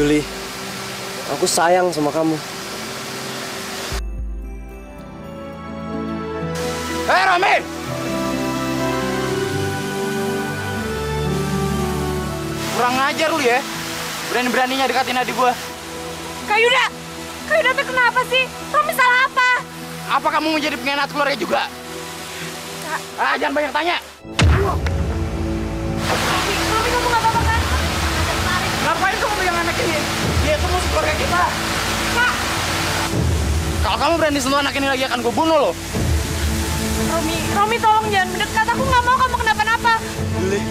Yuli, aku sayang sama kamu. Hei, Romi! Kurang ngajar lu ya. Berani-beraninya dekatin adik gua. Kak Yuda tuh kenapa sih? Romi salah apa? Apa kamu mau jadi pengkhianat keluarga juga? Kak. Jangan banyak tanya. Romi, kamu nggak apa-apa kan? Ngapain kamu pegang anak ini? Dia itu musuh keluarga kita. Kak. Kalau kamu berani sentuh anak ini lagi akan gue bunuh lo. Romi tolong jangan mendekat. Aku nggak mau kamu kenapa-napa. Yuli.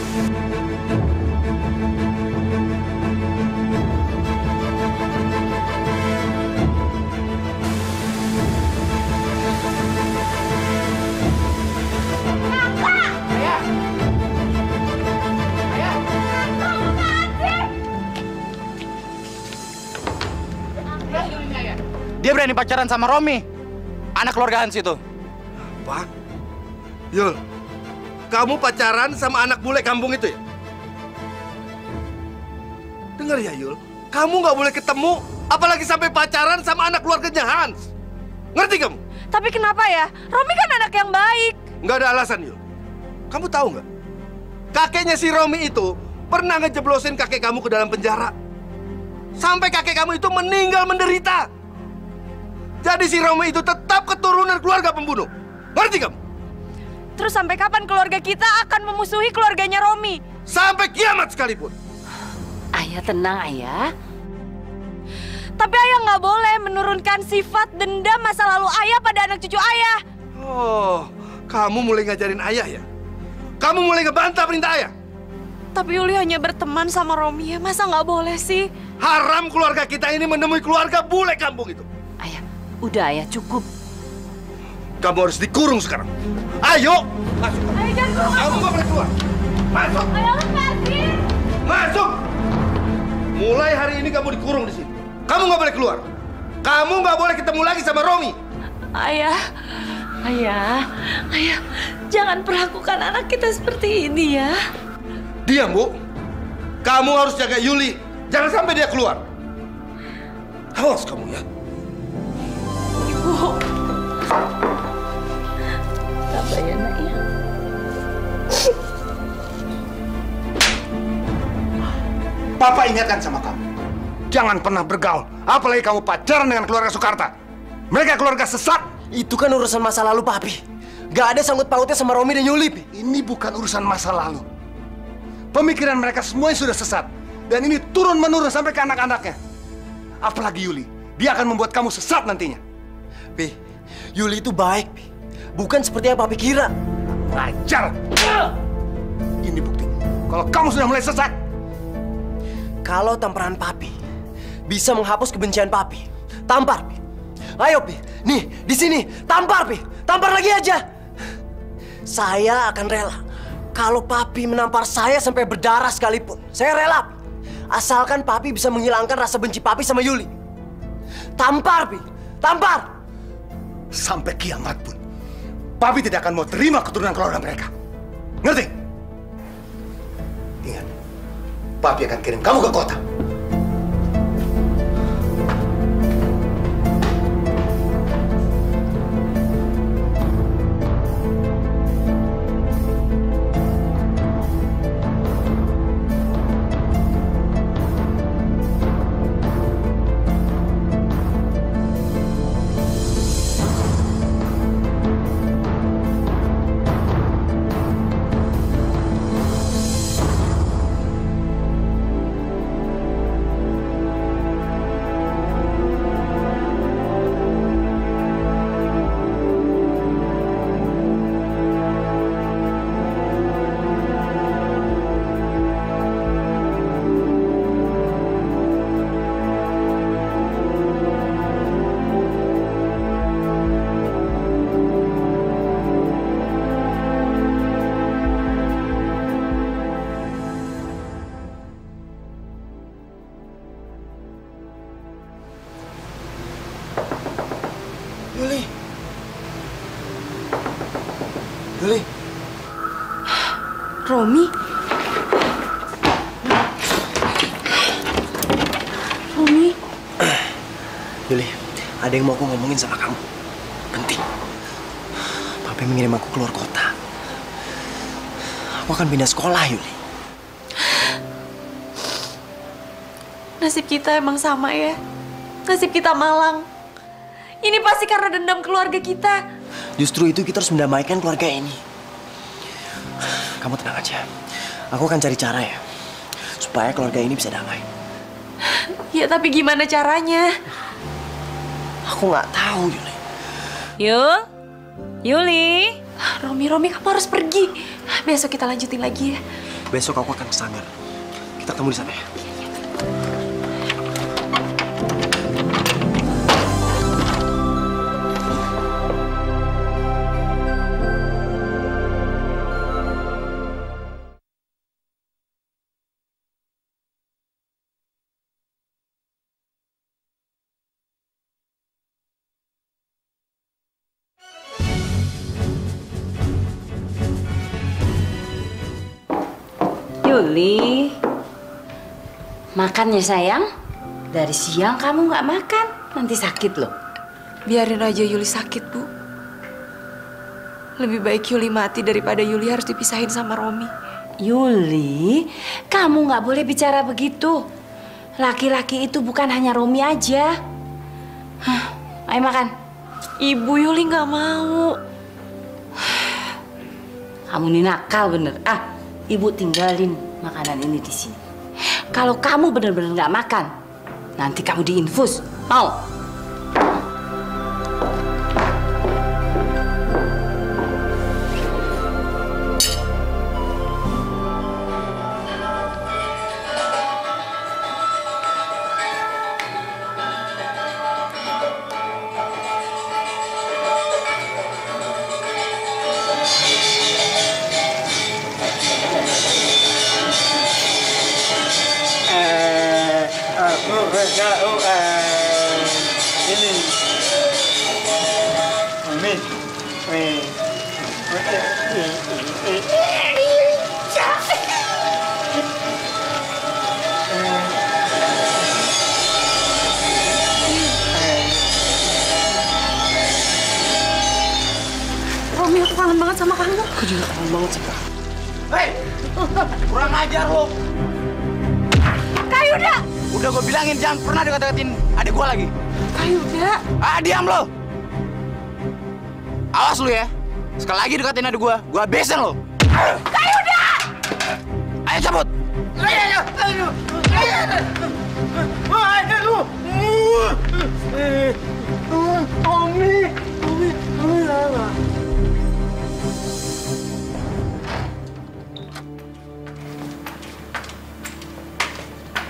Dia berani pacaran sama Romi, anak keluarga Hans itu. Apa? Yul, kamu pacaran sama anak bule kampung itu ya? Dengar ya Yul, kamu nggak boleh ketemu, apalagi sampai pacaran sama anak keluarganya Hans. Ngerti kamu? Tapi kenapa ya? Romi kan anak yang baik. Nggak ada alasan Yul. Kamu tahu nggak? Kakeknya si Romi itu pernah ngejeblosin kakek kamu ke dalam penjara. Sampai kakek kamu itu meninggal menderita. Jadi si Romi itu tetap keturunan keluarga pembunuh. Ngerti kamu? Terus sampai kapan keluarga kita akan memusuhi keluarganya Romi? Sampai kiamat sekalipun. Ayah tenang, Ayah. Tapi ayah nggak boleh menurunkan sifat dendam masa lalu ayah pada anak cucu ayah. Oh, kamu mulai ngajarin ayah ya? Kamu mulai ngebantah perintah ayah? Tapi Yuli hanya berteman sama Romi ya, masa nggak boleh sih? Haram keluarga kita ini menemui keluarga bule kampung itu. Ayah, udah Ayah, cukup. Kamu harus dikurung sekarang. Ayo! Masuk. Ayah jangan kurung Kamu nggak boleh keluar. Masuk! Ayah lepasin! Masuk! Mulai hari ini kamu dikurung di sini. Kamu nggak boleh keluar. Kamu nggak boleh ketemu lagi sama Romi. Ayah, jangan perlakukan anak kita seperti ini ya. Diam, Bu. Kamu harus jaga Yuli. Jangan sampai dia keluar. Awas kamu ya. Ibu. Sabar ya, Nak ya. Papa ingatkan sama kamu. Jangan pernah bergaul. Apalagi kamu pacaran dengan keluarga Soekarta. Mereka keluarga sesat. Itu kan urusan masa lalu, Papi. Gak ada sangkut pautnya sama Romi dan Yuli, Pi. Ini bukan urusan masa lalu. Pemikiran mereka semuanya sudah sesat. Dan ini turun-menurun sampai ke anak-anaknya. Apalagi Yuli. Dia akan membuat kamu sesat nantinya. Pi, Yuli itu baik, Pi. Bukan seperti yang Papi kira. Ajar! Ini bukti. Kalau kamu sudah mulai sesat. Kalau tamparan Papi bisa menghapus kebencian Papi, tampar, Pi. Ayo, Pi. Nih, di sini. Tampar, Pi. Tampar lagi aja. Saya akan rela. Kalau Papi menampar saya sampai berdarah sekalipun, saya rela, Pi. Asalkan Papi bisa menghilangkan rasa benci Papi sama Yuli. Tampar, Pi. Tampar. Sampai kiamat pun. Papi tidak akan mau terima keturunan keluarga mereka. Ngerti? Ingat. Papi akan kirim kamu ke kota. Yuli. Yuli. Romi? Yuli, ada yang mau aku ngomongin sama kamu. Penting. Papi mengirim aku keluar kota. Aku akan pindah sekolah, Yuli. Nasib kita emang sama ya. Nasib kita malang. Ini pasti karena dendam keluarga kita. Justru itu kita harus mendamaikan keluarga ini. Kamu tenang aja. Aku akan cari cara ya. Supaya keluarga ini bisa damai. Ya tapi gimana caranya? Aku nggak tahu, Yuli. Yuli. Romi, kamu harus pergi. Besok kita lanjutin lagi ya. Besok aku akan ke Sanggar. Kita ketemu di sana ya. Yuli, makan ya sayang. Dari siang kamu nggak makan, nanti sakit loh. Biarin aja Yuli sakit, Bu. Lebih baik Yuli mati daripada Yuli harus dipisahin sama Romi. Yuli, kamu nggak boleh bicara begitu. Laki-laki itu bukan hanya Romi aja. Ayo makan. Ibu, Yuli nggak mau. Kamu ini nakal bener. Ibu tinggalin makanan ini di sini. Kalau kamu benar-benar nggak makan, nanti kamu diinfus. Mau? Romi, aku kangen banget sama kamu. Aku juga kangen banget sih, Kak. Hei, kurang ajar lo. Kayuda! Udah gue bilangin jangan pernah dekat-deketin adik gue lagi. Kayuda! Diam lo. Awas lu ya. Sekali lagi deketin adik gue habisin lo. Kayuda! Ayo cabut.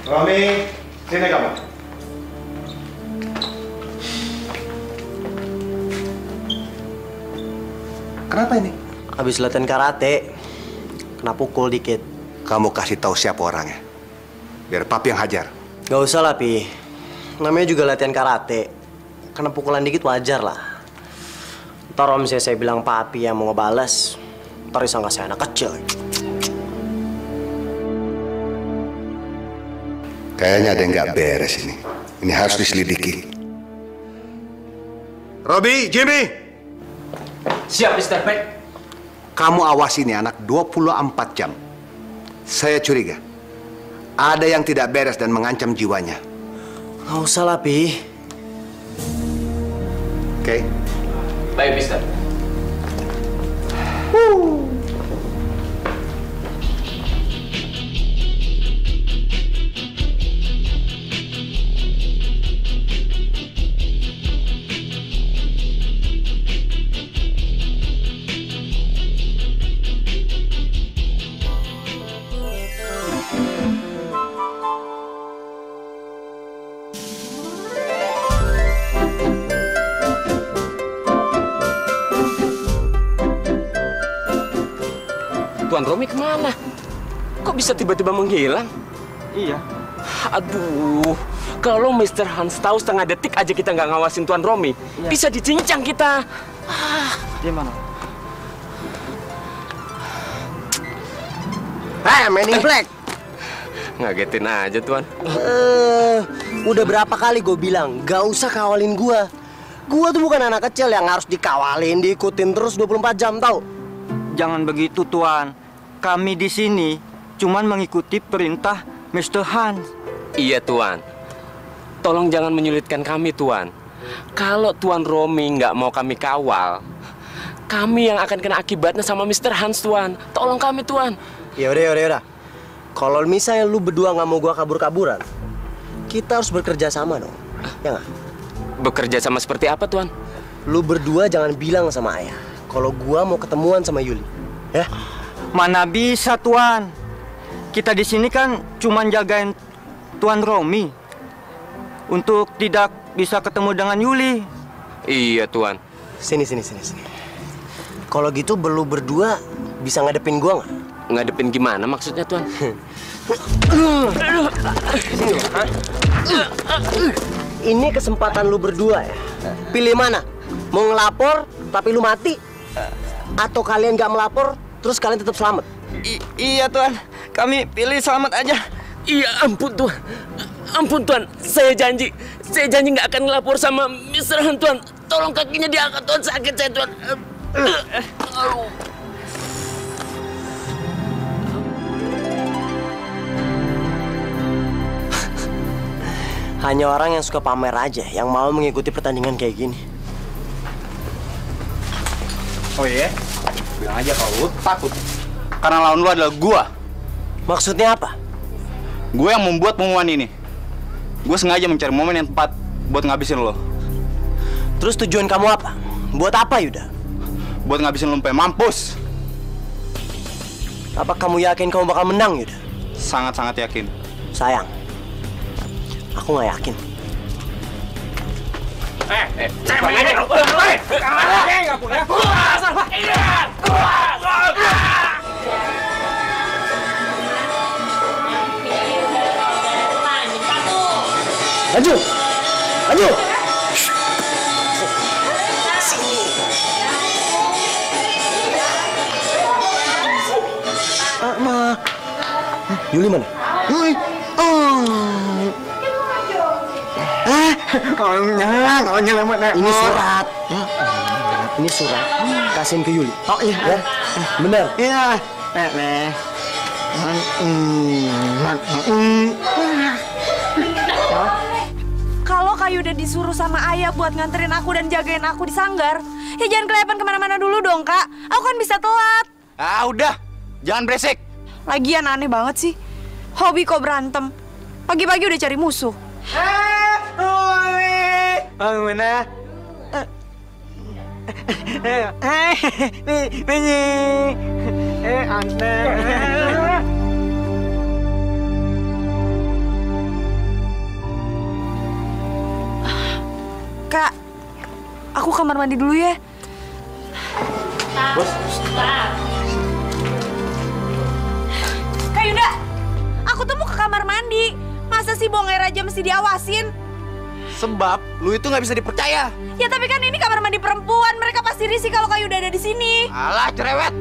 Romi, sini kamu. Kenapa ini? Habis latihan karate, kena pukul dikit. Kamu kasih tahu siapa orangnya. Biar papi yang hajar. Gak usah lah, Pi. Namanya juga latihan karate. Kena pukulan dikit wajar lah. Ntar kalau misalnya saya bilang papi yang mau ngebales, ntar disangka saya anak kecil. Kayaknya ada yang nggak beres ini. Ini harus diselidiki. Robi, Jimmy! Siap, Mr. Peck. Kamu awasi ini anak 24 jam. Saya curiga. Ada yang tidak beres dan mengancam jiwanya. Gak usah lah, Pi. Oke? Baik, Mister. Tuan Romi kemana? Kok bisa tiba-tiba menghilang? Iya. Aduh, kalau Mr. Hans tahu setengah detik aja kita nggak ngawasin Tuan Romi, bisa dicincang kita. Dia mana? Man in Black. Ngagetin aja, Tuan. Udah berapa kali gue bilang, gak usah kawalin gue. Gue tuh bukan anak kecil yang harus dikawalin, diikutin terus 24 jam, tau? Jangan begitu, Tuan. Kami di sini cuman mengikuti perintah Mr. Hans. Iya, Tuan. Tolong jangan menyulitkan kami, Tuan. Kalau Tuan Romi nggak mau kami kawal, kami yang akan kena akibatnya sama Mr. Hans, Tuan. Tolong kami, Tuan. Yaudah. Kalau misalnya lu berdua nggak mau gue kabur-kaburan, kita harus bekerja sama dong, ya nggak? Bekerja sama seperti apa, Tuan? Lu berdua jangan bilang sama ayah kalau gua mau ketemuan sama Yuli, ya? Mana bisa, Tuan? Kita di sini kan cuma jagain Tuan Romi untuk tidak bisa ketemu dengan Yuli. Iya, Tuan. Sini. Kalau gitu lu berdua bisa ngadepin gua nggak? Ngadepin gimana maksudnya, Tuan? Ini kesempatan lu berdua ya. Pilih mana? Mau ngelapor tapi lu mati? Atau kalian gak melapor terus kalian tetap selamat? Iya, Tuan. Kami pilih selamat aja. Iya, ampun, Tuan. Ampun, Tuan. Saya janji nggak akan ngelapor sama Mr. Han, Tuan. Tolong kakinya diangkat, Tuan. Sakit saya, Tuan. Hanya orang yang suka pamer aja yang mau mengikuti pertandingan kayak gini. Oh iya? Bilang aja kalau lu takut. Karena lawan lu adalah gua. Maksudnya apa? Gue yang membuat pengumuman ini. Gue sengaja mencari momen yang tepat buat ngabisin lo. Terus tujuan kamu apa? Buat apa, Yuda? Buat ngabisin lo sampai mampus. Apa kamu yakin kamu bakal menang, Yuda? Sangat-sangat yakin. Sayang, aku nggak yakin. Maju! Sini. Yuli mana? Yuli. Ini surat. Ini surat. Kasihin ke Yuli. Oh iya. Ya? Bener? Iya. Kalau Kayu udah disuruh sama ayah buat nganterin aku dan jagain aku di sanggar, ya jangan kelihatan kemana-mana dulu dong, Kak. Aku kan bisa telat. Ah, udah. Jangan beresik. Lagian aneh banget sih. Hobi kok berantem. Pagi-pagi udah cari musuh. Mana? Kak, aku kamar mandi dulu ya. Bos. Kak Yuda, aku tuh mau ke kamar mandi. Masa sih bohong air aja mesti diawasin? Sebab lu itu nggak bisa dipercaya. Ya tapi kan ini kamar mandi perempuan. Mereka pasti risih kalau Kak Yuda ada di sini. Alah, cerewet.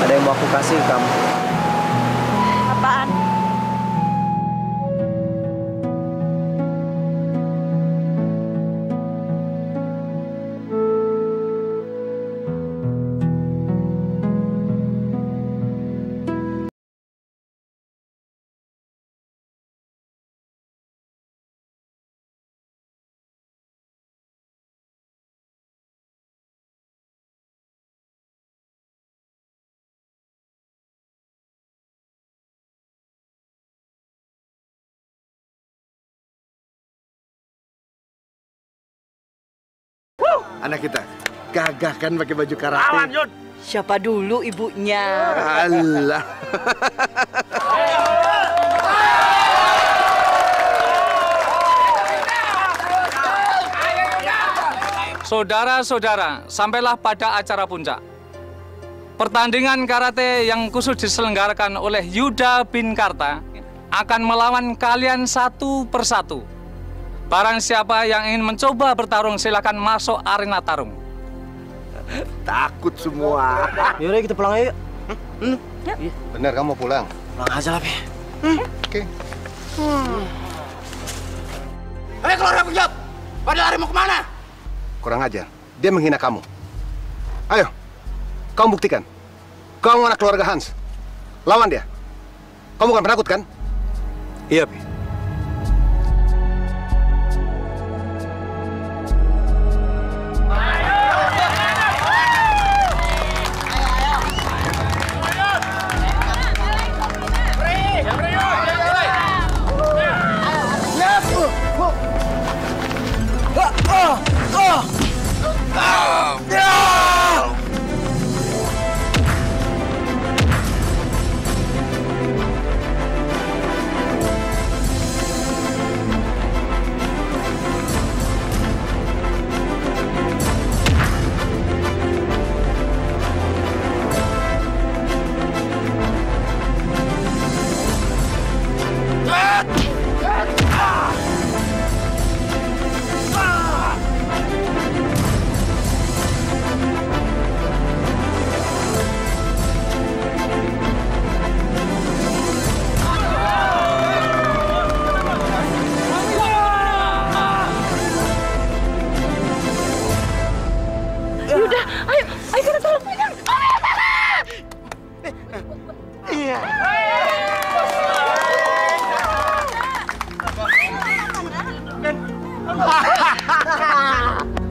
Ada yang mau aku kasih ke kamu. Apaan? anak kita. Gagah kan pakai baju karate. Awan, Yud. Siapa dulu ibunya? Allah. Saudara-saudara, sampailah pada acara puncak. Pertandingan karate yang khusus diselenggarakan oleh Yuda bin Karta akan melawan kalian satu persatu. Barang siapa yang ingin mencoba bertarung, silakan masuk arena tarung. Takut semua. Yaudah kita pulang aja yuk. Bener, kamu mau pulang? Pulang aja lah, Pi. Oke. Ayo keluar aku jawab. Pada lari mau kemana? Kurang ajar. Dia menghina kamu. Ayo, kamu buktikan. Kamu anak keluarga Hans. Lawan dia. Kamu bukan penakut kan? Iya, Pi.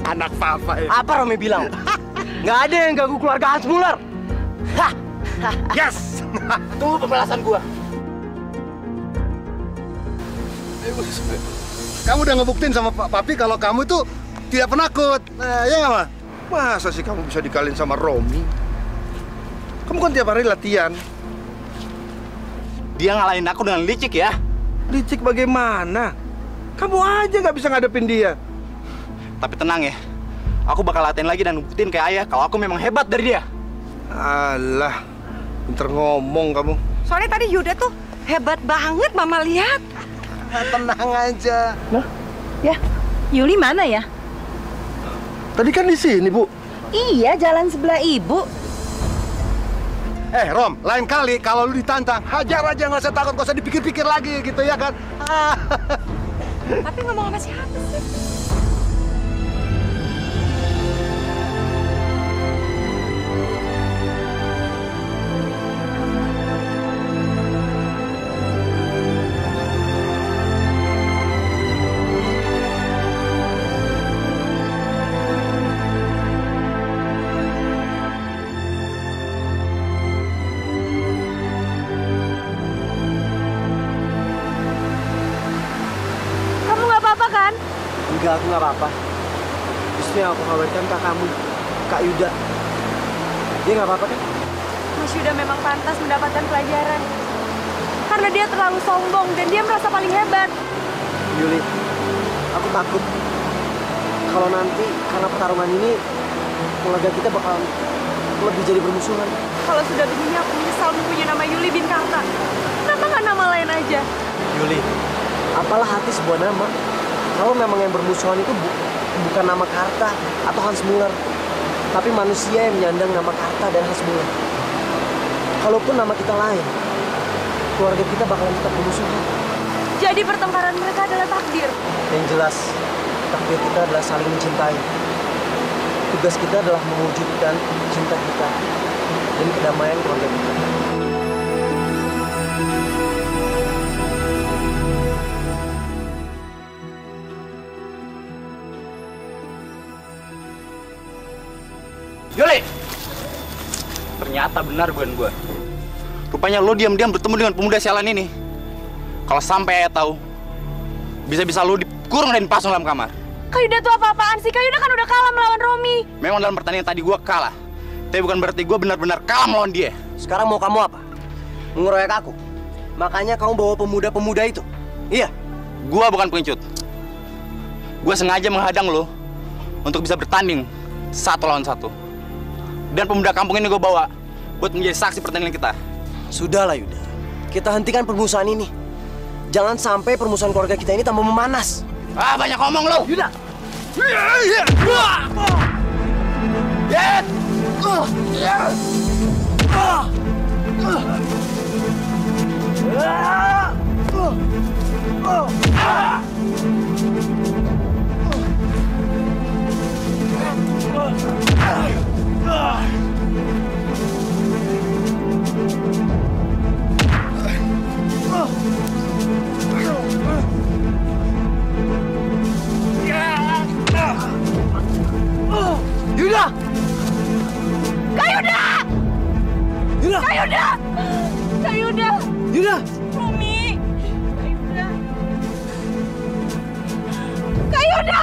Anak papa ini. Apa Romi bilang? Nggak ada yang ganggu keluarga Hans Muller. Hah? Yes. Tunggu pembalasan gua. Kamu udah ngebuktiin sama Papi kalau kamu itu tidak penakut. Ya nggak, Ma? Masa sih kamu bisa dikalin sama Romi? Kamu kan tiap hari latihan. Dia ngalahin aku dengan licik ya. Licik bagaimana? Kamu aja nggak bisa ngadepin dia. Tapi tenang ya, aku bakal latihan lagi dan buktiin ke ayah kalau aku memang hebat dari dia. Alah, pinter ngomong kamu. Soalnya tadi Yuda tuh hebat banget, Mama lihat. Tenang aja. Loh, ya, Yuli mana ya? Tadi kan di sini, Bu. Iya, jalan sebelah Ibu. Rom, lain kali kalau lu ditantang, hajar aja, nggak usah takut, nggak usah dipikir-pikir lagi gitu ya kan? Tapi ngomong sama siapa sih? Enggak, aku nggak apa-apa. Justru yang aku khawatirkan kakakmu, Kak Yuda. Dia nggak apa-apa kan? Mas Yuda memang pantas mendapatkan pelajaran. Karena dia terlalu sombong dan dia merasa paling hebat. Yuli, aku takut kalau nanti karena pertarungan ini keluarga kita bakal lebih jadi bermusuhan. Kalau sudah begini aku menyesal mempunyai nama Yuli bin Karta. Kenapa nggak nama lain aja? Yuli, apalah hati sebuah nama. Kalau memang yang bermusuhan itu bukan nama Karta atau Hans Muller, tapi manusia yang menyandang nama Karta dan Hans Muller. Kalaupun nama kita lain, keluarga kita bakalan tetap bermusuhan. Jadi pertengkaran mereka adalah takdir. Yang jelas, takdir kita adalah saling mencintai. Tugas kita adalah mewujudkan cinta kita dan kedamaian keluarga kita. Yuli! Ternyata benar gue. Rupanya lo diam-diam bertemu dengan pemuda sialan ini. Kalau sampai ayah tahu, bisa-bisa lo dikurung dan dipasung dalam kamar. Kak Yuda tuh apa-apaan sih? Kak Yuda kan udah kalah melawan Romi. Memang dalam pertandingan tadi gue kalah. Tapi bukan berarti gue benar-benar kalah melawan dia. Sekarang mau kamu apa? Mengeroyok aku? Makanya kamu bawa pemuda-pemuda itu? Iya? Gue bukan pengecut. Gue sengaja menghadang lo untuk bisa bertanding 1 lawan 1. Dan pemuda kampung ini gue bawa buat menjadi saksi pertandingan kita. Sudahlah Yuda, kita hentikan permusuhan ini. Jangan sampai permusuhan keluarga kita ini tambah memanas. Ah, banyak ngomong lo. Yuda. Yuda! Kak Yuda! Yuda! Kak Yuda! Kak Yuda! Yuda! Romi! Kak Yuda! Kak Yuda!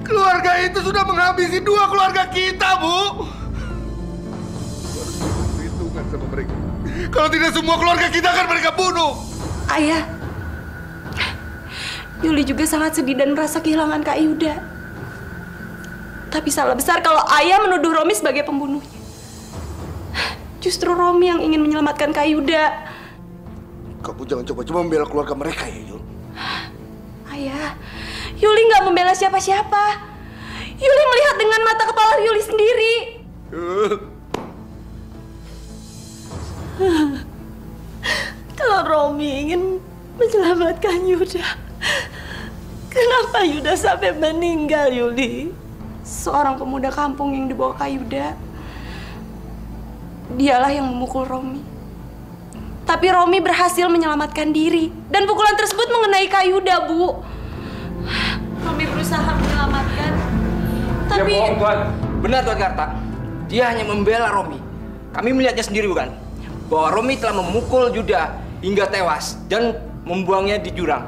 Keluarga itu sudah menghabisi 2 keluarga kita, Bu. Perhitungan sama mereka. Kalau tidak semua keluarga kita akan mereka bunuh. Ayah, Yuli juga sangat sedih dan merasa kehilangan Kak Yuda. Tapi salah besar kalau ayah menuduh Romi sebagai pembunuhnya. Justru Romi yang ingin menyelamatkan Kak Yuda. Kamu jangan coba-coba membela keluarga mereka ya, Yul. Ayah, Yuli nggak membela siapa-siapa. Yuli melihat dengan mata kepala Yuli sendiri. Kalau Romi ingin menyelamatkan Yuda, kenapa Yuda sampai meninggal, Yuli? Seorang pemuda kampung yang dibawa Kak Yuda, dialah yang memukul Romi. Tapi Romi berhasil menyelamatkan diri, dan pukulan tersebut mengenai Kak Yuda, Bu. Romi berusaha menyelamatkan, tapi... Ya bohong, Tuan. Benar, Tuan Karta. Dia hanya membela Romi. Kami melihatnya sendiri, bukan? Bahwa Romi telah memukul Yuda hingga tewas dan membuangnya di jurang.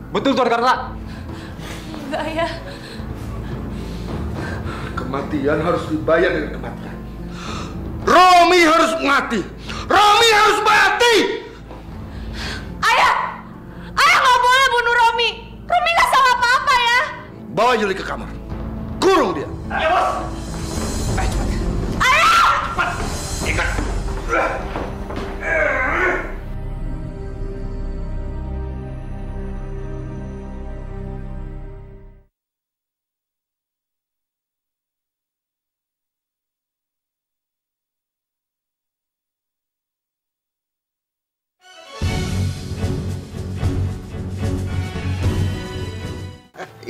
Betul, Tuan Karta? Enggak, ya. Kematian harus dibayar dengan kematian. Romi harus mati. Romi harus mati. Ayah! Ayah nggak boleh bunuh Romi. Romi nggak salah apa-apa ya. Bawa Yuli ke kamar. Kurung dia. Ayo, Bos. Ayo, cepat. Ayah! Cepat. Ikat.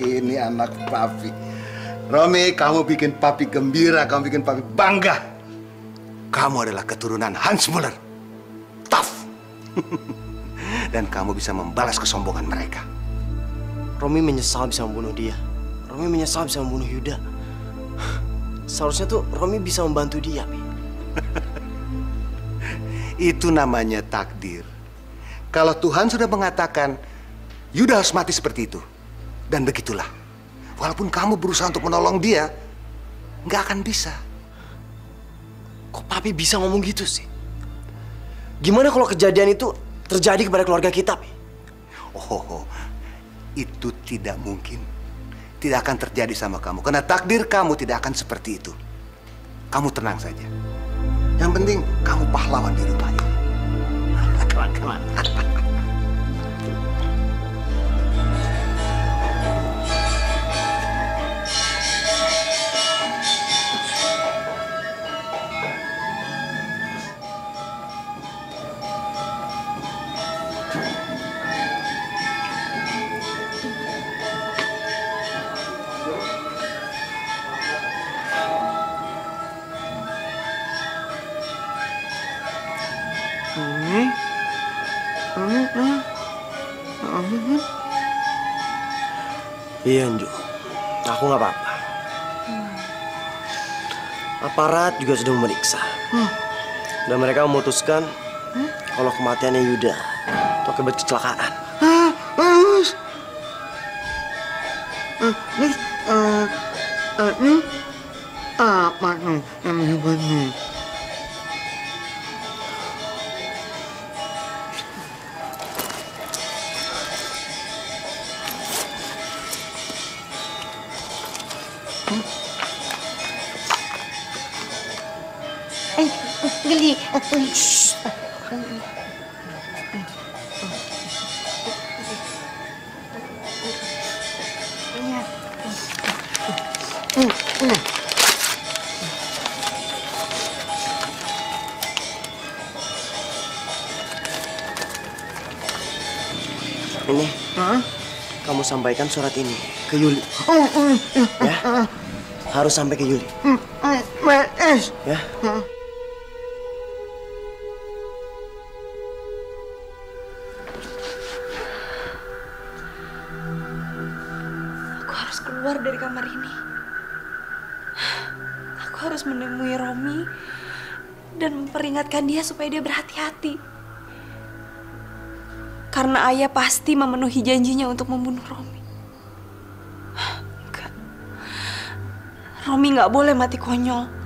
Ini anak papi. Romi, kamu bikin papi gembira, kamu bikin papi bangga. Kamu adalah keturunan Hans Muller. Tough. Dan kamu bisa membalas kesombongan mereka. Romi menyesal bisa membunuh dia. Romi menyesal bisa membunuh Yuda. Seharusnya tuh Romi bisa membantu dia, Pi. Itu namanya takdir. Kalau Tuhan sudah mengatakan, Yuda harus mati seperti itu. Dan begitulah. Walaupun kamu berusaha untuk menolong dia, nggak akan bisa. Kok papi bisa ngomong gitu sih? Gimana kalau kejadian itu terjadi kepada keluarga kita, Pi? Oh, itu tidak mungkin. Tidak akan terjadi sama kamu. Karena takdir kamu tidak akan seperti itu. Kamu tenang saja. Yang penting kamu pahlawan di rumah ini. Come on. Iya, Nju. Aku nggak apa-apa. Aparat juga sudah memeriksa. Dan mereka memutuskan kalau kematiannya Yuda itu akibat kecelakaan. Apa nih yang menyebabnya? Geli. Ini, kamu sampaikan surat ini ke Yuli. Ya, harus sampai ke Yuli. Ya. Aku harus keluar dari kamar ini. Aku harus menemui Romi dan memperingatkan dia supaya dia berhati-hati. Karena ayah pasti memenuhi janjinya untuk membunuh Romi. Enggak. Romi nggak boleh mati konyol.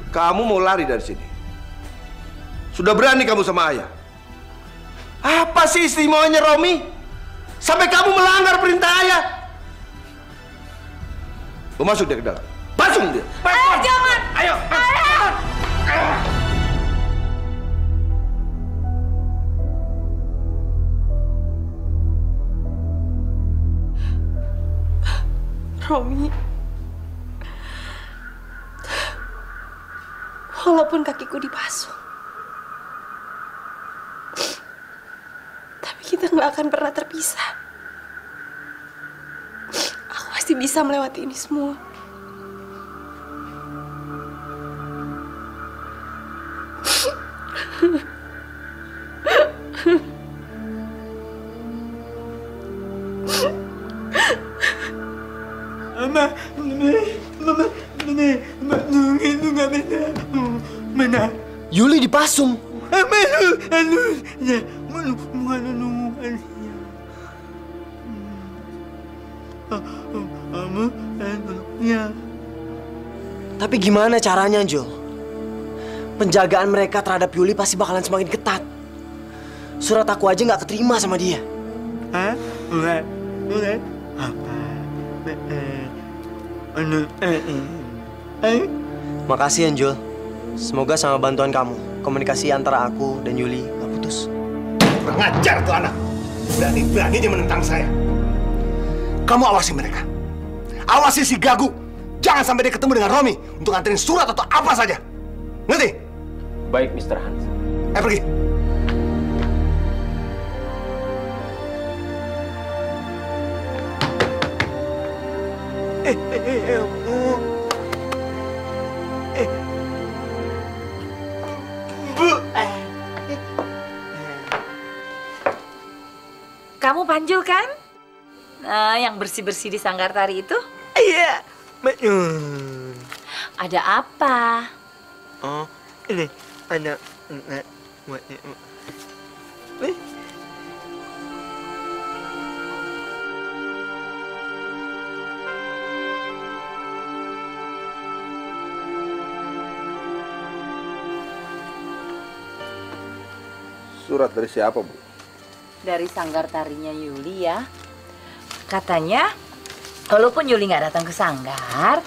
Kamu mau lari dari sini? Sudah berani kamu sama ayah? Apa sih istimewanya Romi? Sampai kamu melanggar perintah ayah? Lu masuk dia ke dalam. Pasung dia. Jangan. Ayo. Romi. Walaupun kakiku dipasung, tapi kita nggak akan pernah terpisah. Aku pasti bisa melewati ini semua. Yuli dipasung. Tapi gimana caranya, Jol? Penjagaan mereka terhadap Yuli pasti bakalan semakin ketat. Surat aku aja nggak keterima sama dia. Makasih, Anjol. Semoga sama bantuan kamu, komunikasi antara aku dan Yuli nggak putus. Kurang ajar tuh anak. Berani-berani dia menentang saya. Kamu awasi mereka. Awasi si Gagu. Jangan sampai dia ketemu dengan Romi untuk nganterin surat atau apa saja. Ngerti? Baik, Mr. Hans. Pergi. Kamu Panjul kan? Nah, yang bersih-bersih di Sanggar Tari itu? Iya. Ada apa? Oh, ini ada buat Surat dari siapa, Bu? Dari sanggar tarinya Yuli ya. Katanya, walaupun Yuli nggak datang ke sanggar,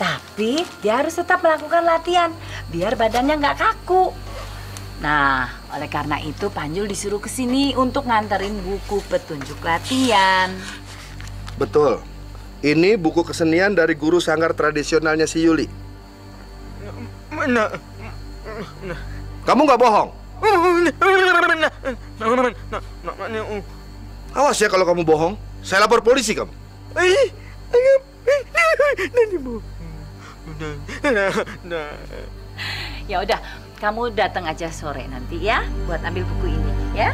tapi dia harus tetap melakukan latihan biar badannya nggak kaku. Nah, oleh karena itu Panjul disuruh ke sini untuk nganterin buku petunjuk latihan. Betul. Ini buku kesenian dari guru sanggar tradisionalnya si Yuli. Mana? Kamu nggak bohong? Awas ya kalau kamu bohong. Saya lapor polisi kamu. Ya udah, kamu datang aja sore nanti ya buat ambil buku ini ya.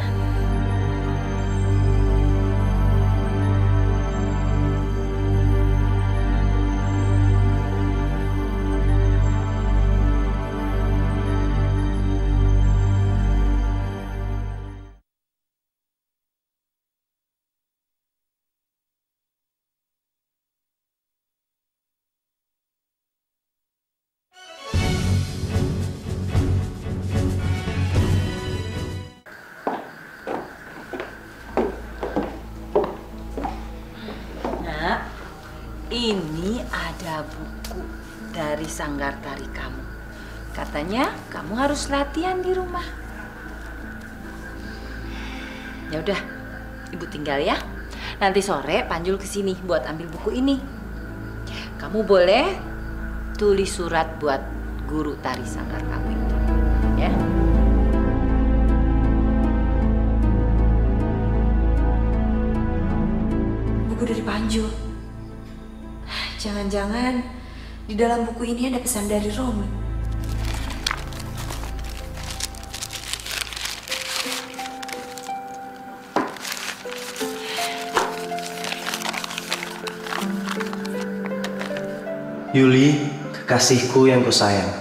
Ini ada buku dari sanggar tari kamu. Katanya kamu harus latihan di rumah. Ya udah, Ibu tinggal ya. Nanti sore Panjul kesini buat ambil buku ini. Kamu boleh tulis surat buat guru tari sanggar kamu itu, ya. Buku dari Panjul. Jangan-jangan di dalam buku ini ada pesan dari Romi. Yuli, kekasihku yang kusayang.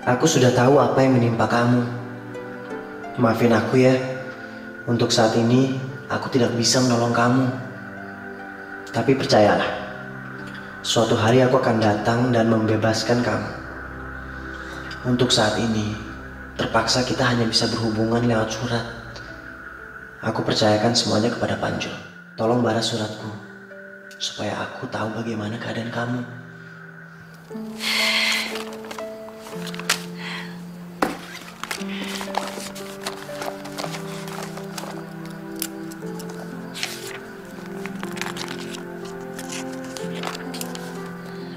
Aku sudah tahu apa yang menimpa kamu. Maafin aku ya. Untuk saat ini, aku tidak bisa menolong kamu. Tapi percayalah, suatu hari aku akan datang dan membebaskan kamu. Untuk saat ini, terpaksa kita hanya bisa berhubungan lewat surat. Aku percayakan semuanya kepada Panjul. Tolong balas suratku, supaya aku tahu bagaimana keadaan kamu.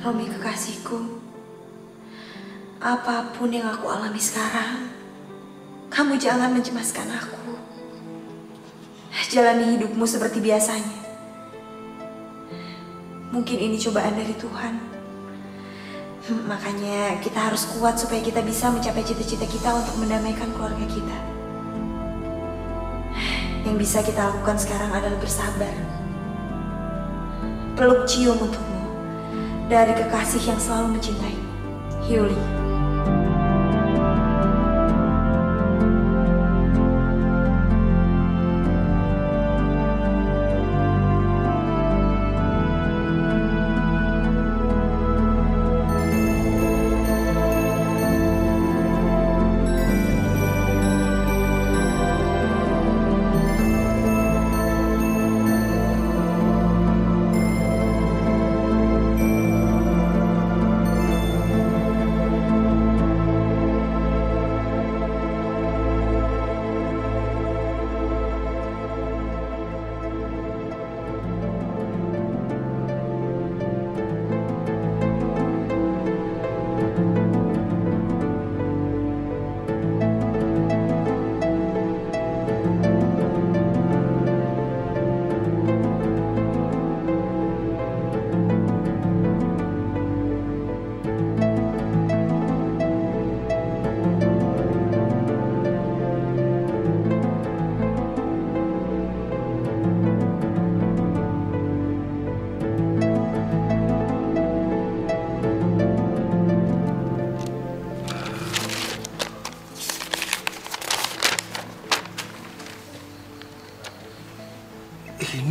Romi kekasihku, apapun yang aku alami sekarang, kamu jangan mencemaskan aku. Jalani hidupmu seperti biasanya. Mungkin ini cobaan dari Tuhan. Makanya kita harus kuat supaya kita bisa mencapai cita-cita kita untuk mendamaikan keluarga kita. Yang bisa kita lakukan sekarang adalah bersabar. Peluk cium untukmu dari kekasih yang selalu mencintai, Yuli.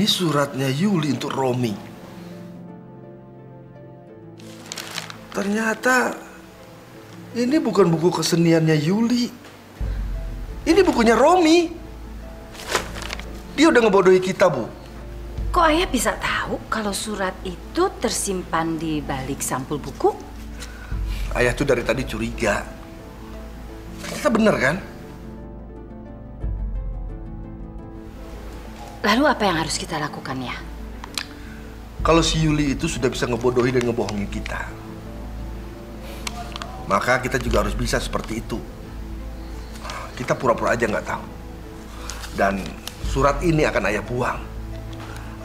Ini suratnya Yuli untuk Romi. Ternyata ini bukan buku keseniannya Yuli. Ini bukunya Romi. Dia udah ngebodohi kita, Bu. Kok ayah bisa tahu kalau surat itu tersimpan di balik sampul buku? Ayah tuh dari tadi curiga. Ternyata bener kan? Lalu apa yang harus kita lakukan ya? Kalau si Yuli itu sudah bisa ngebodohi dan ngebohongi kita, maka kita juga harus bisa seperti itu. Kita pura-pura aja nggak tahu. Dan surat ini akan ayah buang.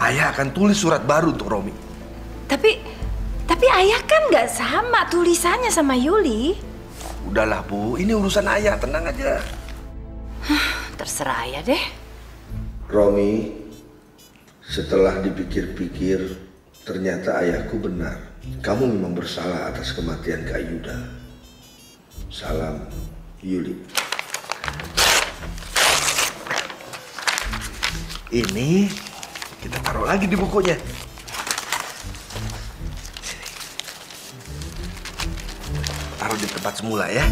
Ayah akan tulis surat baru untuk Romi. Tapi ayah kan nggak sama tulisannya sama Yuli. Udahlah, Bu. Ini urusan ayah. Tenang aja. Terserah ayah deh. Romi, setelah dipikir-pikir, ternyata ayahku benar. Kamu memang bersalah atas kematian Kak Yuda. Salam, Yuli. Ini kita taruh lagi di bukunya. Taruh di tempat semula ya.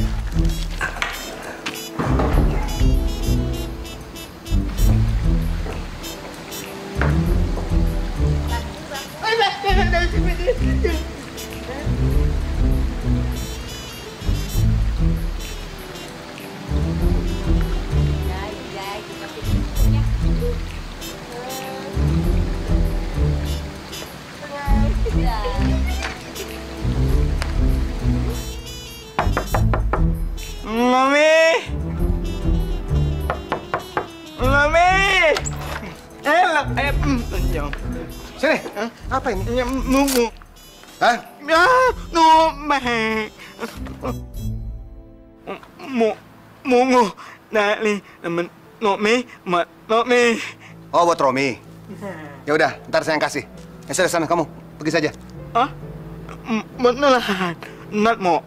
Sini, apa ini? Mungu. Hah? Ya, no meh. Mungu. Dali, no me, no me. Oh, buat Romi. Ya udah, ntar saya yang kasih. Ya sana, kamu pergi saja. Ah, beneran. Nggak mau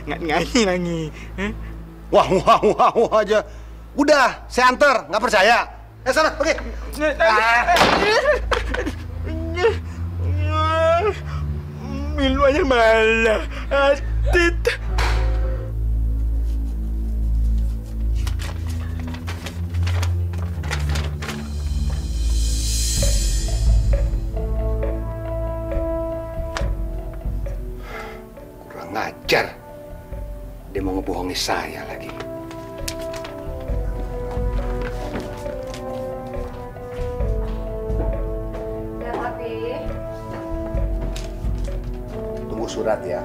nggak ngaji lagi. Wah aja. Udah, saya anter, nggak percaya. Sana, pergi. Minumannya malah atit. Kurang ngajar. Dia mau ngebohongi saya lagi. Tunggu surat ya.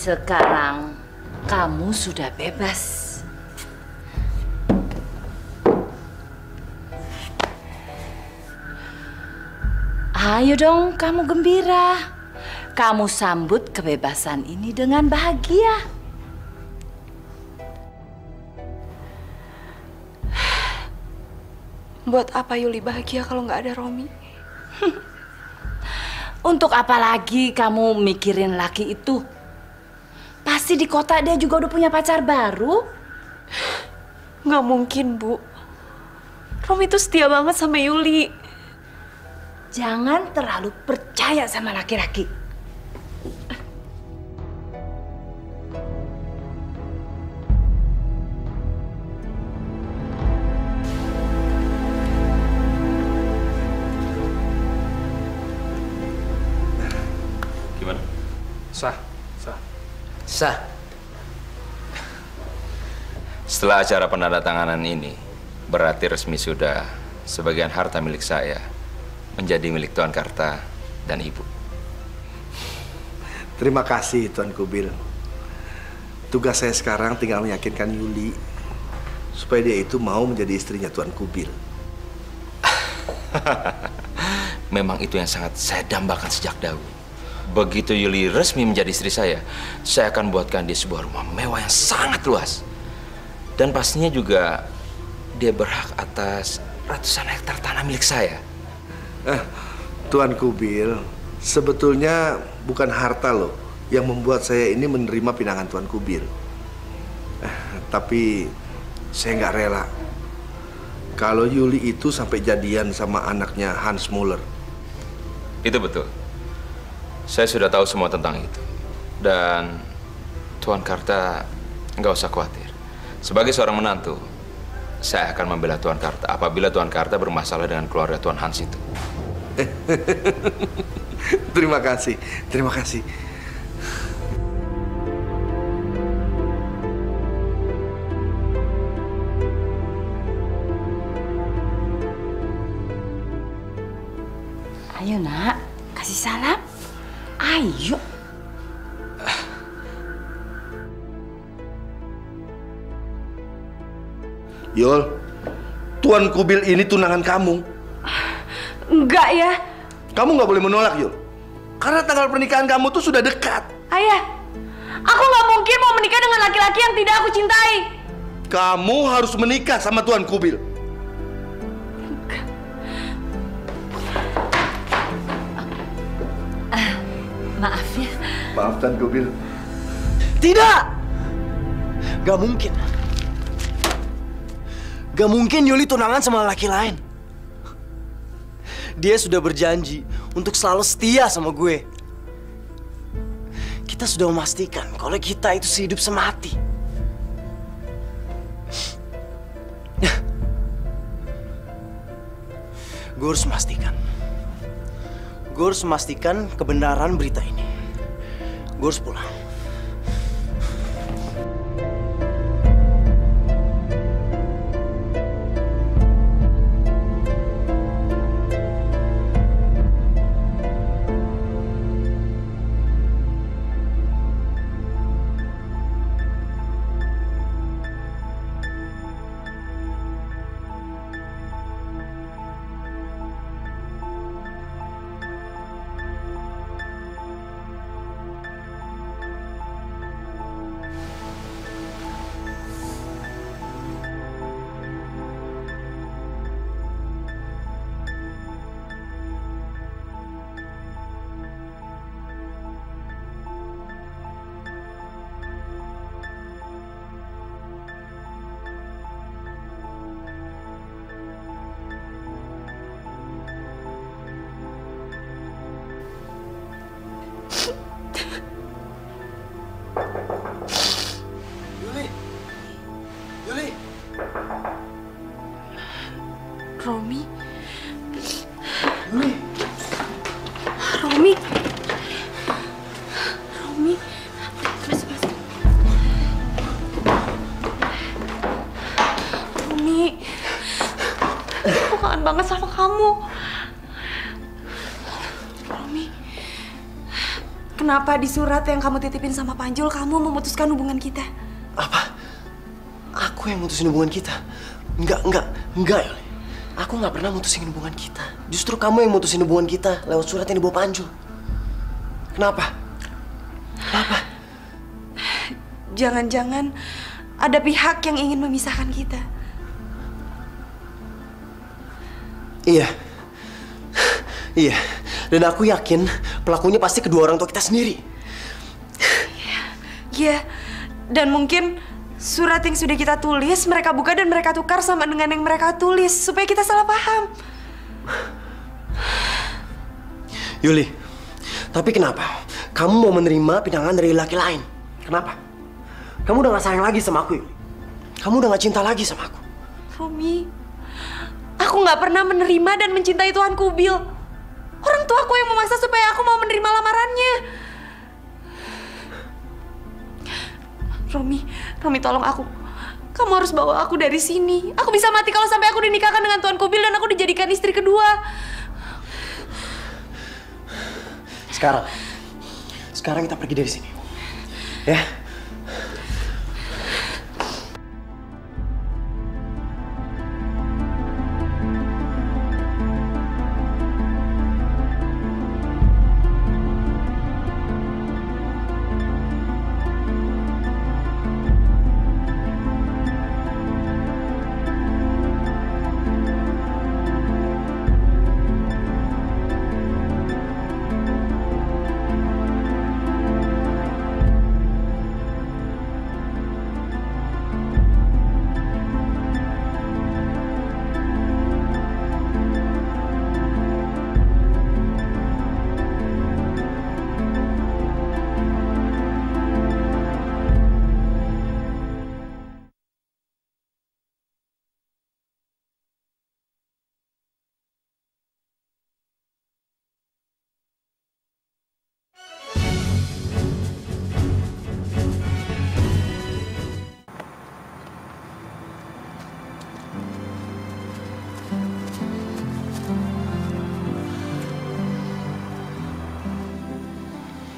Sekarang kamu sudah bebas. Ayo dong, kamu gembira. Kamu sambut kebebasan ini dengan bahagia. Buat apa Yuli bahagia kalau nggak ada Romi? Untuk apa lagi kamu mikirin laki itu? Pasti di kota dia juga udah punya pacar baru. Nggak mungkin, Bu. Romi itu setia banget sama Yuli. Jangan terlalu percaya sama laki-laki. Gimana? Sah. Setelah acara penandatanganan ini, berarti resmi sudah sebagian harta milik saya menjadi milik Tuan Karta dan Ibu. Terima kasih Tuan Kubil. Tugas saya sekarang tinggal meyakinkan Yuli supaya dia itu mau menjadi istrinya Tuan Kubil. Memang itu yang sangat saya dambakan sejak dahulu. Begitu Yuli resmi menjadi istri saya akan buatkan dia sebuah rumah mewah yang sangat luas. Dan pastinya juga dia berhak atas ratusan hektar tanah milik saya. Tuan Kubil, sebetulnya bukan harta loh yang membuat saya ini menerima pinangan Tuan Kubil. Tapi saya nggak rela kalau Yuli itu sampai jadian sama anaknya Hans Muller. Itu betul. Saya sudah tahu semua tentang itu. Dan Tuan Karta nggak usah khawatir. Sebagai seorang menantu, saya akan membela Tuan Karta apabila Tuan Karta bermasalah dengan keluarga Tuan Hans itu. Terima kasih. Ayo nak, kasih salam. Ayo. Yul, Tuan Kubil ini tunangan kamu. Enggak ya. Kamu nggak boleh menolak, Yul. Karena tanggal pernikahan kamu tuh sudah dekat. Ayah, aku nggak mungkin mau menikah dengan laki-laki yang tidak aku cintai. Kamu harus menikah sama Tuan Kubil. Maaf ya. Maaf Tuan Kubil. Tidak! Gak mungkin. Gak mungkin Yuli tunangan sama laki lain. Dia sudah berjanji untuk selalu setia sama gue. Kita sudah memastikan kalau kita itu sehidup semati. Gue harus memastikan kebenaran berita ini. Gue harus pulang. Yuli. Romi. Yuli. Romi. Mas. Romi. Aku kangen banget sama kamu. Romi. Kenapa di surat yang kamu titipin sama Panjul kamu memutuskan hubungan kita? Apa? Aku yang mutusin hubungan kita? Enggak, Yuli. Aku nggak pernah mutusin hubungan kita. Justru kamu yang mutusin hubungan kita lewat surat yang dibawa Panjul. Kenapa? Jangan-jangan ada pihak yang ingin memisahkan kita. Iya. Dan aku yakin pelakunya pasti kedua orang tua kita sendiri. Iya. Dan mungkin surat yang sudah kita tulis mereka buka dan mereka tukar sama dengan yang mereka tulis supaya kita salah paham. Yuli, tapi kenapa kamu mau menerima pinangan dari laki lain? Kenapa? Kamu udah gak sayang lagi sama aku, Yuli. Kamu udah gak cinta lagi sama aku. Romi, aku gak pernah menerima dan mencintai Tuan Kubil. Orang tua aku yang memaksa supaya aku mau menerima lamarannya. Romi tolong aku. Kamu harus bawa aku dari sini. Aku bisa mati kalau sampai aku dinikahkan dengan Tuan Kubil dan aku dijadikan istri kedua. Sekarang kita pergi dari sini. Ya?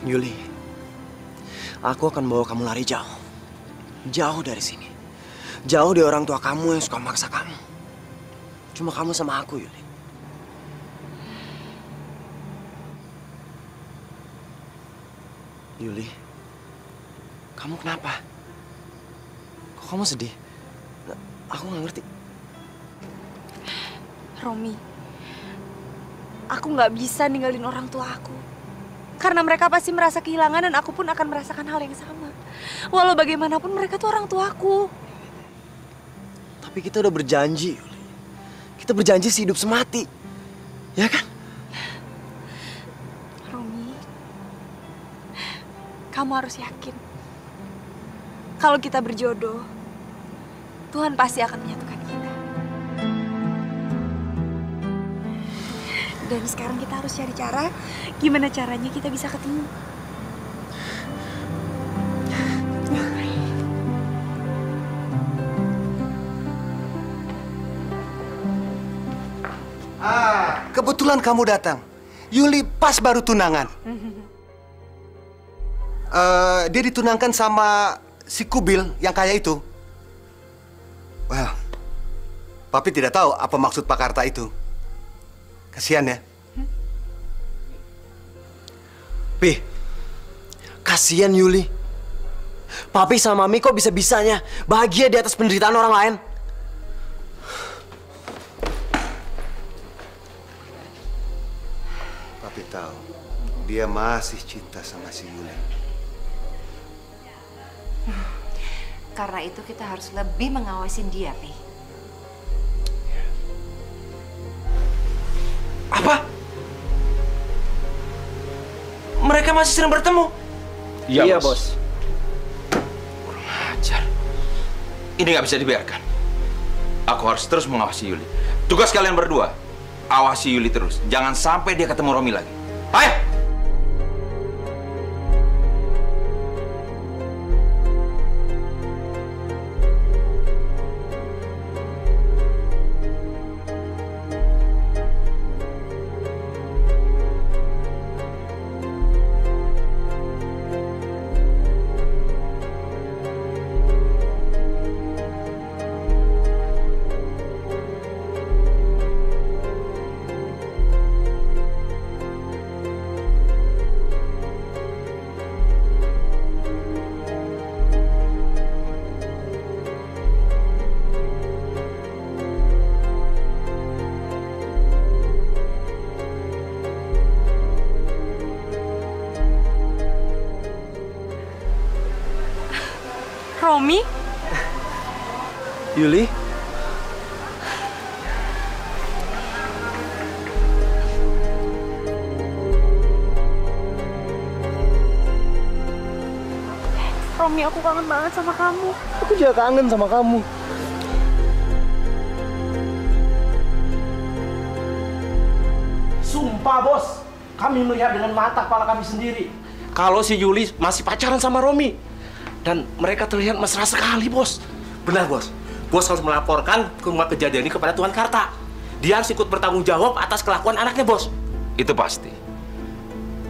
Yuli, aku akan bawa kamu lari jauh. Jauh dari sini. Jauh dari orang tua kamu yang suka maksa kamu. Cuma kamu sama aku, Yuli. Yuli, kamu kenapa? Kok kamu sedih? Aku nggak ngerti. Romi, aku nggak bisa ninggalin orang tua aku. Karena mereka pasti merasa kehilangan dan aku pun akan merasakan hal yang sama. Walau bagaimanapun mereka tuh orang tuaku. Tapi kita udah berjanji, Yuli. Kita berjanji sehidup semati. Ya kan? Romi, kamu harus yakin. Kalau kita berjodoh, Tuhan pasti akan menyatukan kita. Dan sekarang kita harus cari cara gimana caranya kita bisa ketemu. Kebetulan kamu datang. Yuli pas baru tunangan. Dia ditunangkan sama si Kubil yang kaya itu. Well, Papi tidak tahu apa maksud Pak Karta itu. Kasihan ya. Pi, kasihan Yuli. Papi sama Mami kok bisa-bisanya bahagia di atas penderitaan orang lain? Papi tahu, dia masih cinta sama si Yuli. Karena itu kita harus lebih mengawasin dia, Pi. Apa? Mereka masih sering bertemu? Iya, Bos. Kurang ajar. Ini nggak bisa dibiarkan. Aku harus terus mengawasi Yuli. Tugas kalian berdua, awasi Yuli terus. Jangan sampai dia ketemu Romi lagi. Ayo! Romi? Yuli? Romi, aku kangen banget sama kamu. Aku juga kangen sama kamu. Sumpah bos, kami melihat dengan mata kepala kami sendiri kalau si Yuli masih pacaran sama Romi. Dan mereka terlihat mesra sekali bos. Benar bos, bos harus melaporkan ke rumah kejadian ini kepada Tuan Karta. Dia harus ikut bertanggung jawab atas kelakuan anaknya bos. Itu pasti.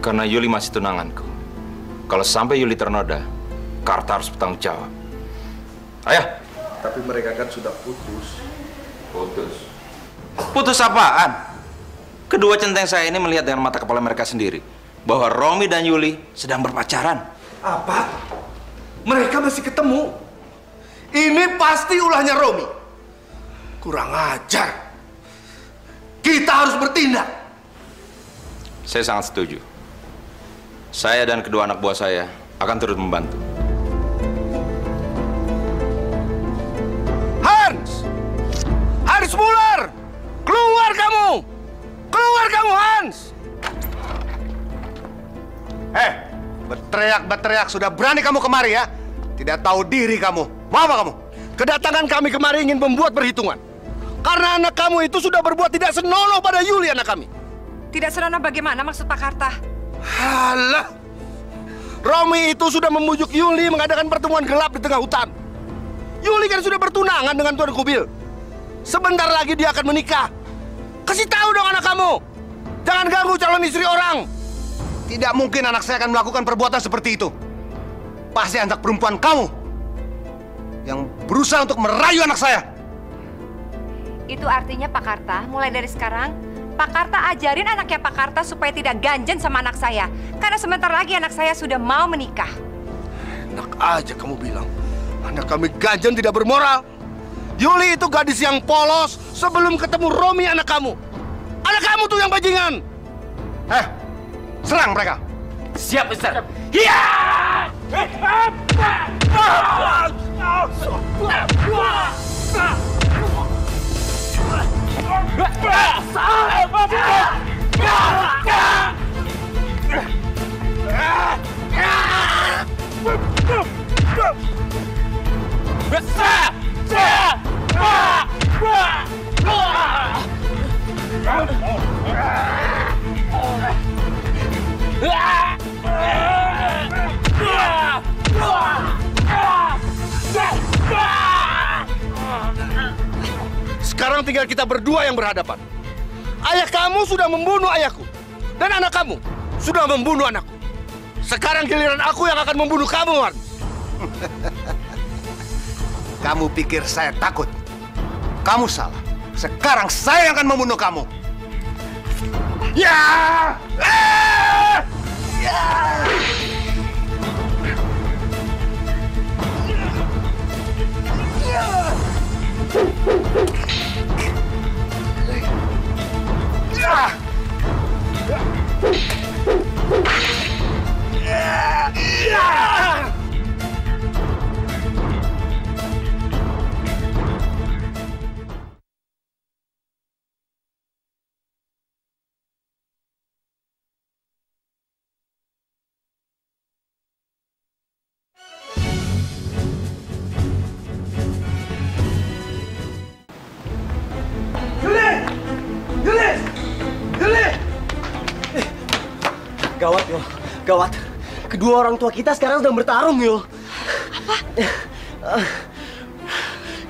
Karena Yuli masih tunanganku. Kalau sampai Yuli ternoda, Karta harus bertanggung jawab. Ayah. Tapi mereka kan sudah putus. Putus? Putus apaan? Kedua centeng saya ini melihat dengan mata kepala mereka sendiri bahwa Romi dan Yuli sedang berpacaran. Apa? Mereka masih ketemu? Ini pasti ulahnya Romi. Kurang ajar. Kita harus bertindak. Saya sangat setuju. Saya dan kedua anak buah saya akan turut membantu. Hans Muller! Keluar kamu! Keluar kamu, Hans! Berteriak sudah berani kamu kemari ya? Tidak tahu diri kamu. Mau apa kamu? Kedatangan kami kemari ingin membuat perhitungan. Karena anak kamu itu sudah berbuat tidak senonoh pada Yuli anak kami. Tidak senonoh bagaimana maksud Pak Karta? Halah! Romi itu sudah membujuk Yuli mengadakan pertemuan gelap di tengah hutan. Yuli kan sudah bertunangan dengan Tuan Kubil. Sebentar lagi dia akan menikah. Kasih tahu dong anak kamu. Jangan ganggu calon istri orang. Tidak mungkin anak saya akan melakukan perbuatan seperti itu. Pasti anak perempuan kamu yang berusaha untuk merayu anak saya. Itu artinya Pak Karta, mulai dari sekarang, Pak Karta ajarin anaknya Pak Karta supaya tidak ganjen sama anak saya. Karena sebentar lagi anak saya sudah mau menikah. Enak aja kamu bilang. Anak kami ganjen tidak bermoral. Yuli itu gadis yang polos sebelum ketemu Romi anak kamu. Anak kamu tuh yang bajingan. Serang mereka. Siap, Mister. Hiya! Sekarang tinggal kita berdua yang berhadapan. Ayah kamu sudah membunuh ayahku. Dan anak kamu sudah membunuh anakku. Sekarang giliran aku yang akan membunuh kamu, Hans. Kamu pikir saya takut? Kamu salah. Sekarang saya yang akan membunuh kamu. Ya! Ya! Gawat, Yul. Gawat. Kedua orang tua kita sekarang sedang bertarung, Yul. Apa?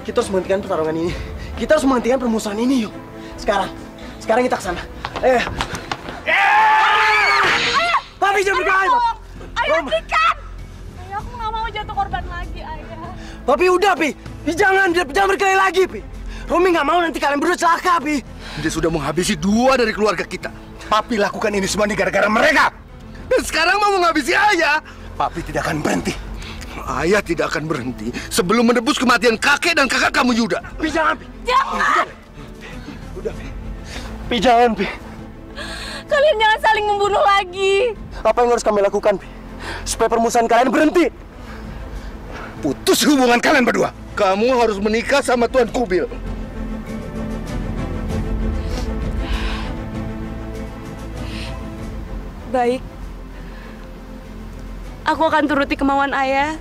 Kita harus menghentikan pertarungan ini. Kita harus menghentikan permusuhan ini, Yul. Sekarang kita ke sana. Ayah! Papi, jangan berkelahi, Papi! Ayah, hentikan! Ayah, aku nggak mau jatuh korban lagi, Ayah. Papi, udah, Pi. Jangan berkelahi lagi, Pi. Romi nggak mau nanti kalian berdua celaka, Pi. Dia sudah menghabisi 2 dari keluarga kita. Papi lakukan ini semua ini gara-gara mereka. Dan sekarang mau menghabisi ayah. Papi tidak akan berhenti. Ayah tidak akan berhenti sebelum menebus kematian kakek dan kakak kamu, Yuda. Pi, jangan, Pi. Jangan! Udah, Pi. Pi, jangan, Pi. Kalian jangan saling membunuh lagi. Apa yang harus kami lakukan, Pi? Supaya permusuhan kalian berhenti. putus hubungan kalian berdua. Kamu harus menikah sama Tuan Kubil. Baik. Aku akan turuti kemauan ayah.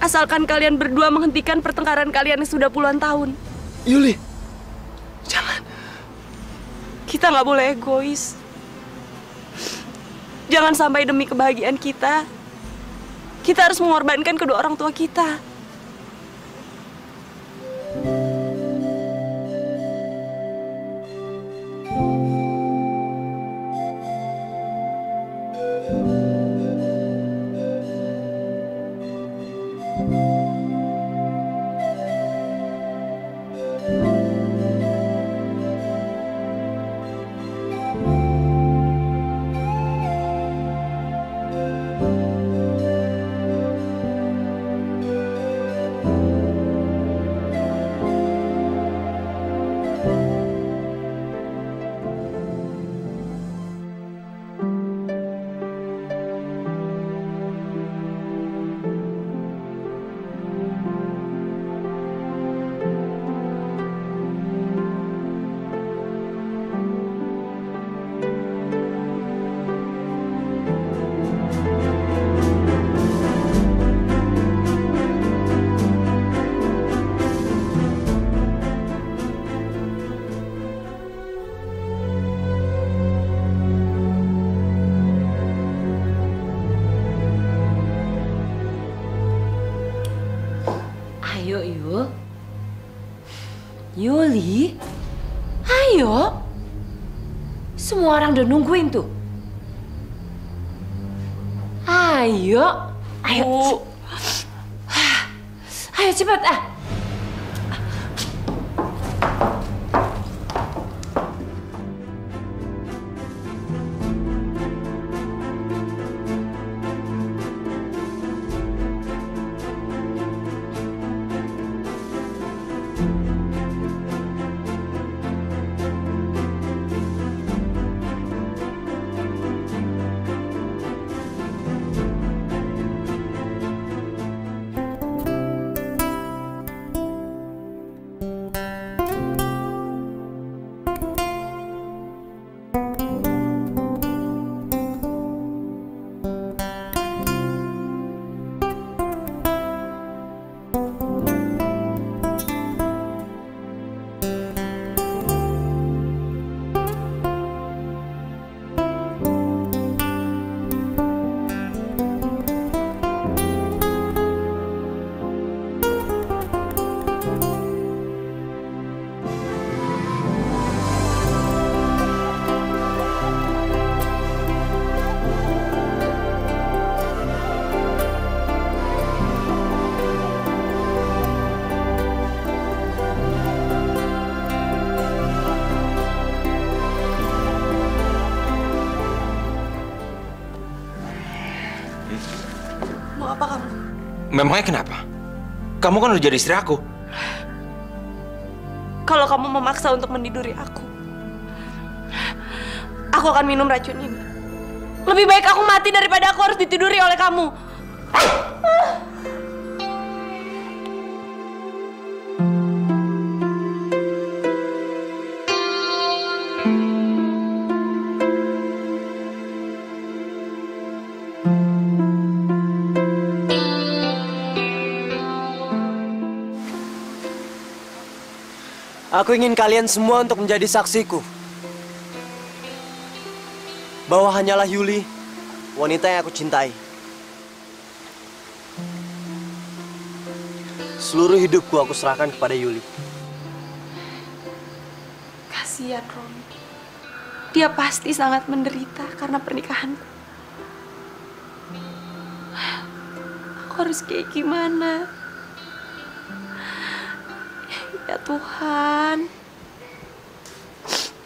Asalkan kalian berdua menghentikan pertengkaran kalian yang sudah puluhan tahun. Yuli, jangan. Kita nggak boleh egois. Jangan sampai demi kebahagiaan kita harus mengorbankan kedua orang tua kita. Ayo, Yul. Yuli, ayo. Semua orang udah nungguin tuh. Ayo. Ayo. Ayo cepat ah. Memangnya kenapa? Kamu kan udah jadi istri aku. Kalau kamu memaksa untuk meniduri aku akan minum racun ini. Lebih baik aku mati daripada aku harus ditiduri oleh kamu. Aku ingin kalian semua untuk menjadi saksiku bahwa hanyalah Yuli, wanita yang aku cintai. Seluruh hidupku aku serahkan kepada Yuli. Kasihan Romi. Dia pasti sangat menderita karena pernikahanku. Aku harus kayak gimana? Ya Tuhan,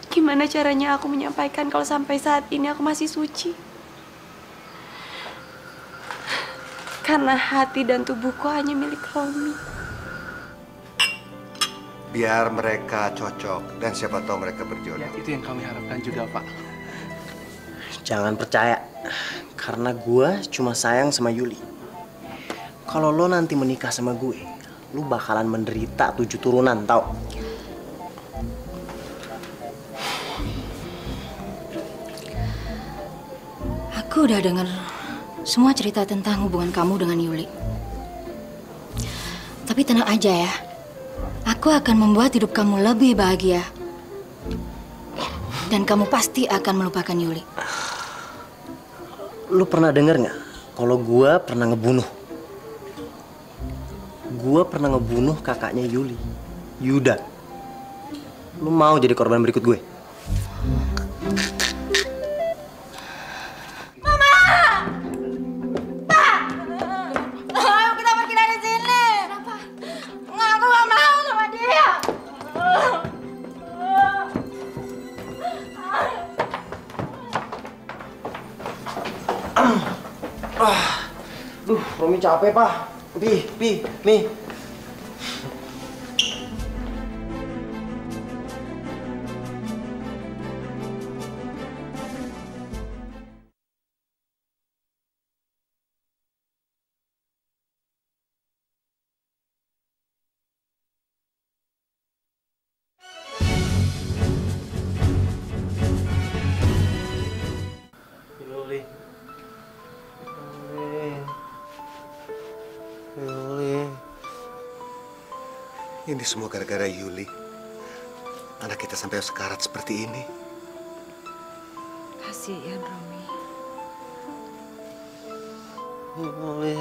gimana caranya aku menyampaikan kalau sampai saat ini aku masih suci? Karena hati dan tubuhku hanya milik Romi. Biar mereka cocok dan siapa tahu mereka berjodoh. Ya, itu yang kami harapkan juga, Pak. Jangan percaya, karena gua cuma sayang sama Yuli. kalau lo nanti menikah sama gue, lo bakalan menderita 7 turunan, tau? Aku udah dengar semua cerita tentang hubungan kamu dengan Yuli. Tapi tenang aja ya. Aku akan membuat hidup kamu lebih bahagia. Dan kamu pasti akan melupakan Yuli. Lu pernah denger nggak kalau gue pernah ngebunuh? Gue pernah ngebunuh kakaknya Yuli, Yuda. Lu mau jadi korban berikut gue? Ayo kita pergi dari sini. Kenapa? Nggak, aku nggak mau sama dia. Romi capek, Pak. Pi, nih. Ini semua gara-gara Yuli. Anak kita sampai sekarat seperti ini. Kasihan Romi. Yuli.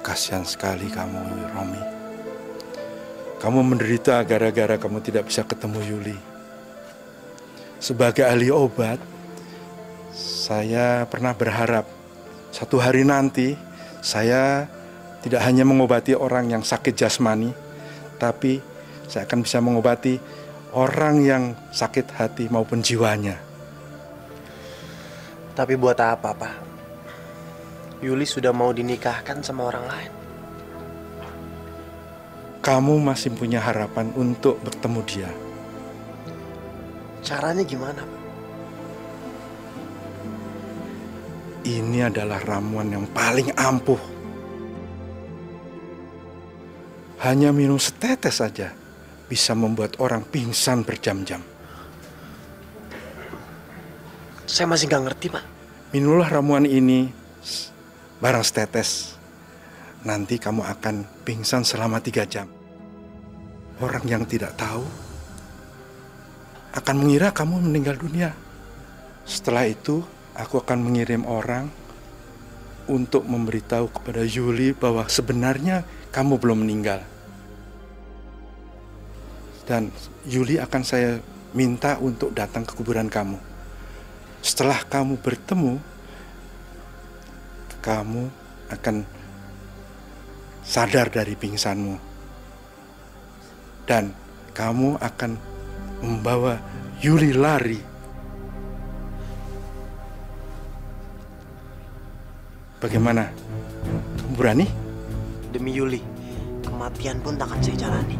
Kasihan sekali kamu, Romi. Kamu menderita gara-gara kamu tidak bisa ketemu Yuli. Sebagai ahli obat, saya pernah berharap satu hari nanti saya tidak hanya mengobati orang yang sakit jasmani, tapi saya akan bisa mengobati orang yang sakit hati maupun jiwanya. Tapi buat apa, Pak? Yuli sudah mau dinikahkan sama orang lain. Kamu masih punya harapan untuk bertemu dia. Caranya gimana, Pak? Ini adalah ramuan yang paling ampuh. Hanya minum setetes saja bisa membuat orang pingsan berjam-jam. Saya masih nggak ngerti, Pak. Minumlah ramuan ini barang setetes. Nanti kamu akan pingsan selama 3 jam. Orang yang tidak tahu akan mengira kamu meninggal dunia. Setelah itu, aku akan mengirim orang untuk memberitahu kepada Yuli bahwa sebenarnya kamu belum meninggal. Dan Yuli akan saya minta untuk datang ke kuburan kamu. Setelah kamu bertemu, kamu akan sadar dari pingsanmu. Dan kamu akan membawa Yuli lari. Bagaimana? Kamu berani? Demi Yuli, kematian pun tak akan saya jalani.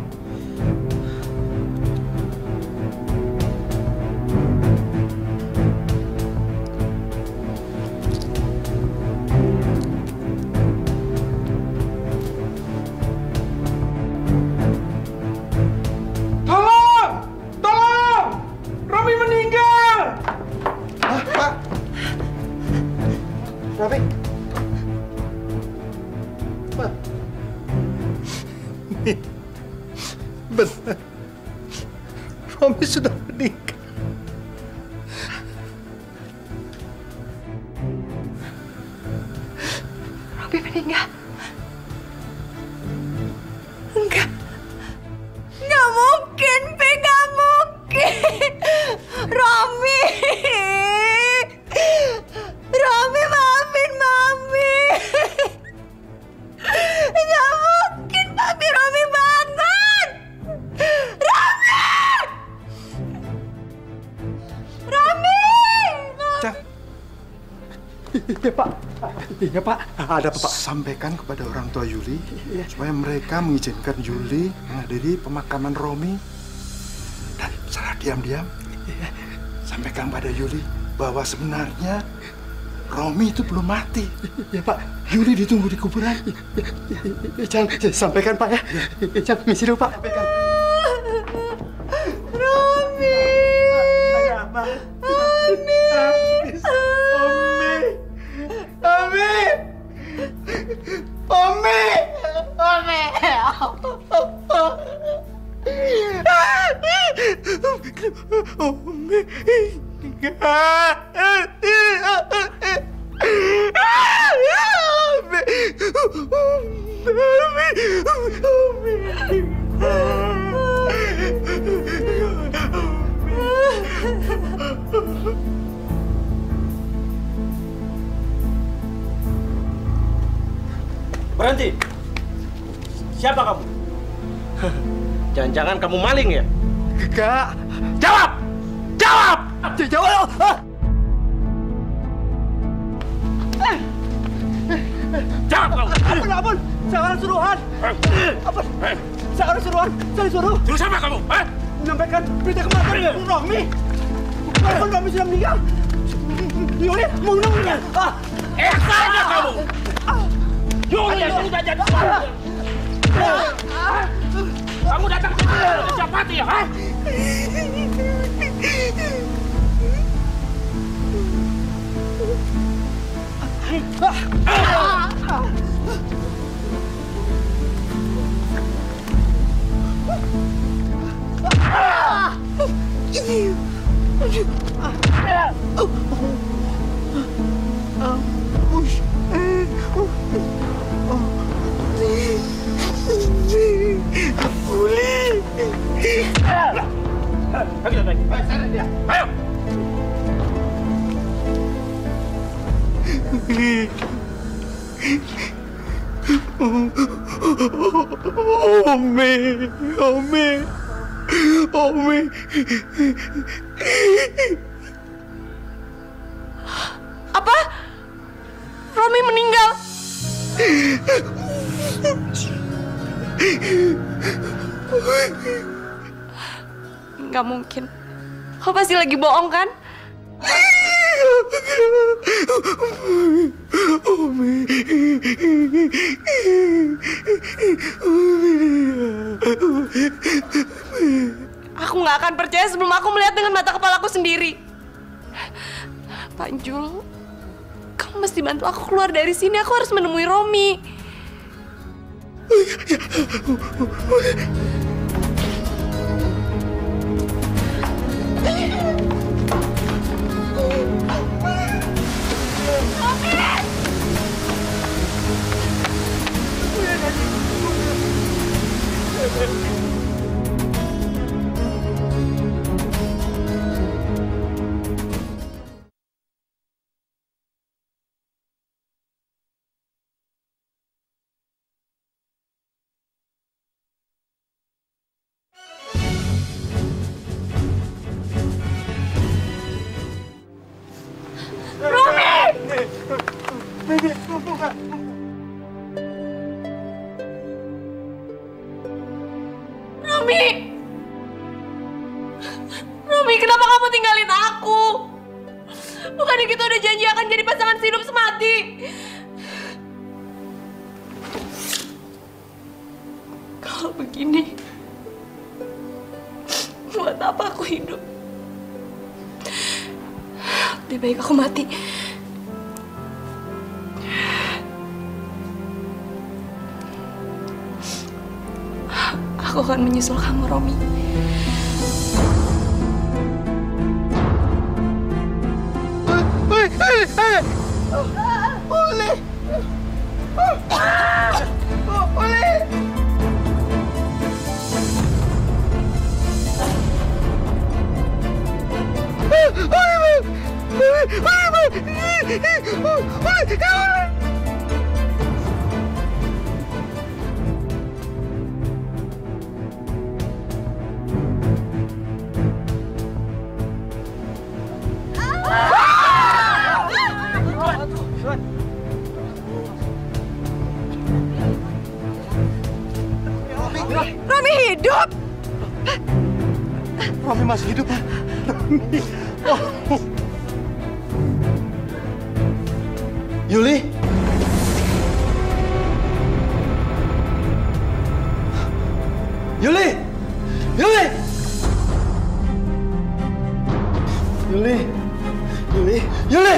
Benar. Romi sudah meninggal. Romi meninggal? Enggak. Nggak mungkin, Pi. Nggak mungkin. Romi. Romi, maafin Mami. Nggak mungkin, Papi. Romi bangun. Romi! Romi! Iya Pak. Iya Pak. Ada apa Pak? Sampaikan kepada orang tua Yuli supaya mereka mengizinkan Yuli menghadiri pemakaman Romi. Dan secara diam-diam sampaikan pada Yuli bahwa sebenarnya Romi itu belum mati. Ya Pak. Yuli ditunggu di kuburan. Jangan sampaikan Pak ya. Jangan misi dulu Pak. Sampaikan. Romi. Berhenti! Siapa kamu? Jangan-jangan kamu maling ya? Enggak. Jawab! Jawab! Jawab! Jawab kamu! Ampun! Saya orang suruhan! Ampun! Saya orang suruhan! Saya disuruh! Suruh siapa kamu? Menyampaikan berita kematian Romi! Ampun, Romi sudah meninggal! Yuli, mau nunggunya! Saja kamu! Yuli sudah jadi kamu datang ke sini siapa ya? Ayo! Omi. Apa? Romi meninggal? Nggak mungkin. Kau pasti lagi bohong kan? Aku nggak akan percaya sebelum aku melihat dengan mata kepalaku sendiri. Pak Jul, kamu mesti bantu aku keluar dari sini. Aku harus menemui Romi. Romi, kenapa kamu tinggalin aku? Bukannya kita udah janji akan jadi pasangan sehidup semati? Kalau begini, buat apa aku hidup? Lebih baik aku mati. Aku akan menyusul kamu, Romi. Oleh! Oleh! hidup. Romi masih hidup, Pak. Romi. Oh. Yuli? Yuli! Yuli! Yuli! Yuli! Yuli!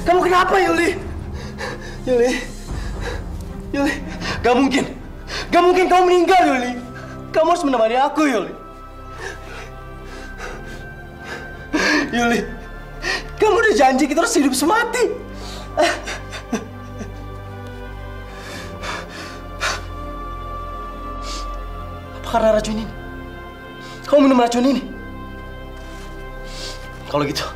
Kamu kenapa, Yuli? Yuli! Yuli! Gak mungkin! Gak mungkin kamu meninggal, Yuli! Kamu harus menemani aku, Yuli! Yuli! Kamu udah janji kita harus hidup semati! Apa karena racun ini? Kamu minum racun ini? Kalau gitu,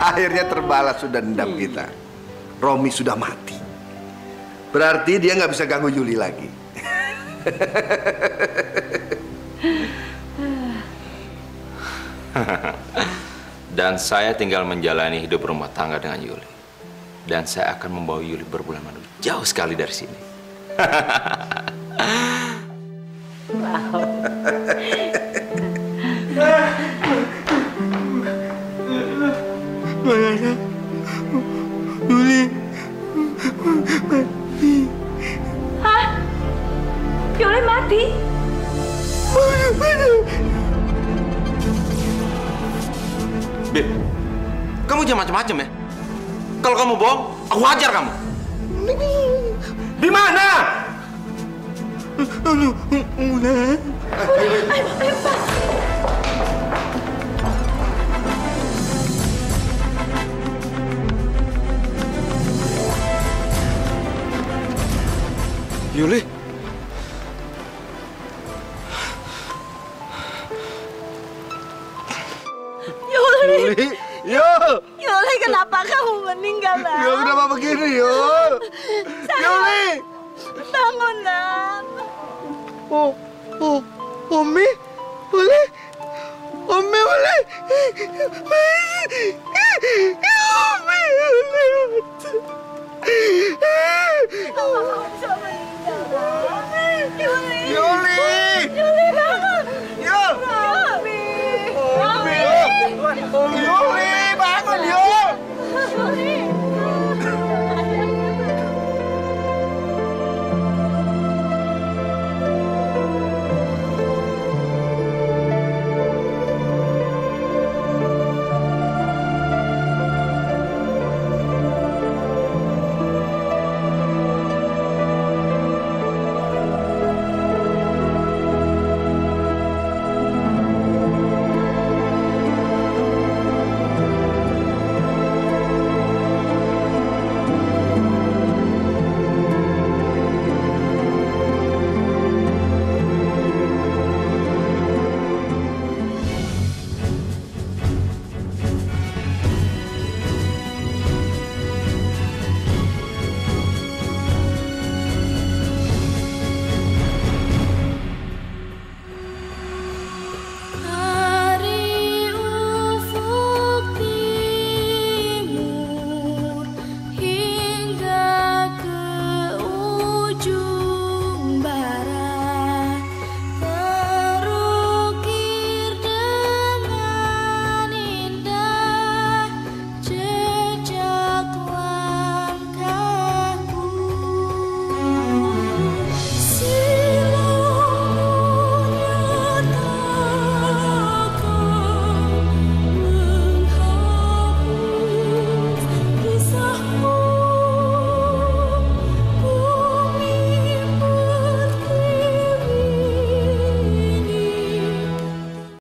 akhirnya terbalas sudah dendam kita. Romi sudah mati. Berarti dia nggak bisa ganggu Yuli lagi. Dan saya tinggal menjalani hidup rumah tangga dengan Yuli. Dan saya akan membawa Yuli berbulan-bulan jauh sekali dari sini. Mana? Yuli mati. Hah? Yuli mati? Beb, kamu jangan macam-macam ya. Kalau kamu bohong, aku hajar kamu. Di mana? Ayo, Pak. Yuli. Yuli. Yul. Yuli, kenapa kamu meninggal, Nak? Yul, kenapa begini, Yul? Yuli. Bangun, Nak. Umi, boleh? Umi boleh?